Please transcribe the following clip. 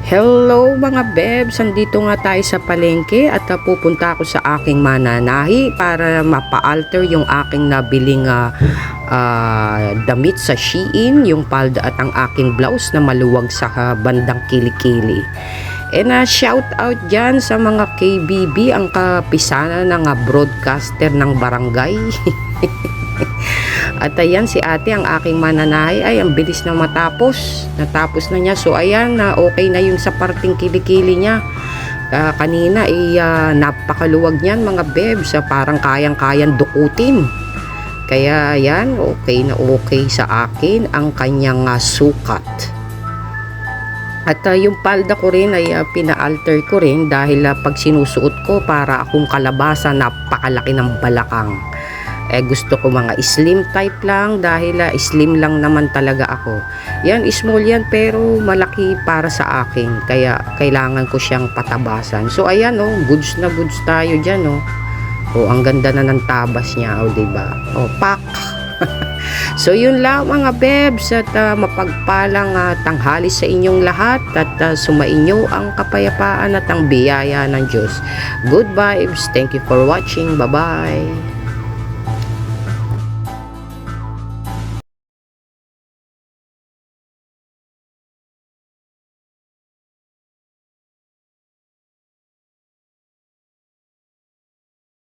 Hello mga bebs, andito nga tayo sa palengke at pupunta ako sa aking mananahi para mapa-alter yung aking nabiling damit sa Shein, yung palda at ang aking blouse na maluwag sa bandang kilikili. And shout out dyan sa mga KBB, ang kapisana ng broadcaster ng barangay. At ayan si ate, ang aking mananahi, ay ang bilis na matapos. Natapos na niya. So ayan, okay na yung sa parting kilikili niya. Kanina napakaluwag niyan mga bebs. Parang kayang-kayang dukutin. Kaya ayan, okay na okay sa akin ang kanyang sukat. At yung palda ko rin ay pina-alter ko rin dahil pag sinusuot ko para akong kalabasa, napakalaki ng balakang. Gusto ko mga slim type lang dahil slim lang naman talaga ako. Yan, small yan pero malaki para sa akin. Kaya kailangan ko siyang patabasan. So ayan goods na goods tayo dyan ang ganda na ng tabas niya diba? Pak! So yun lang mga bebs at mapagpalang tanghali sa inyong lahat at sumainyo ang kapayapaan at ang biyaya ng Diyos. Good vibes. Thank you for watching. Bye-bye.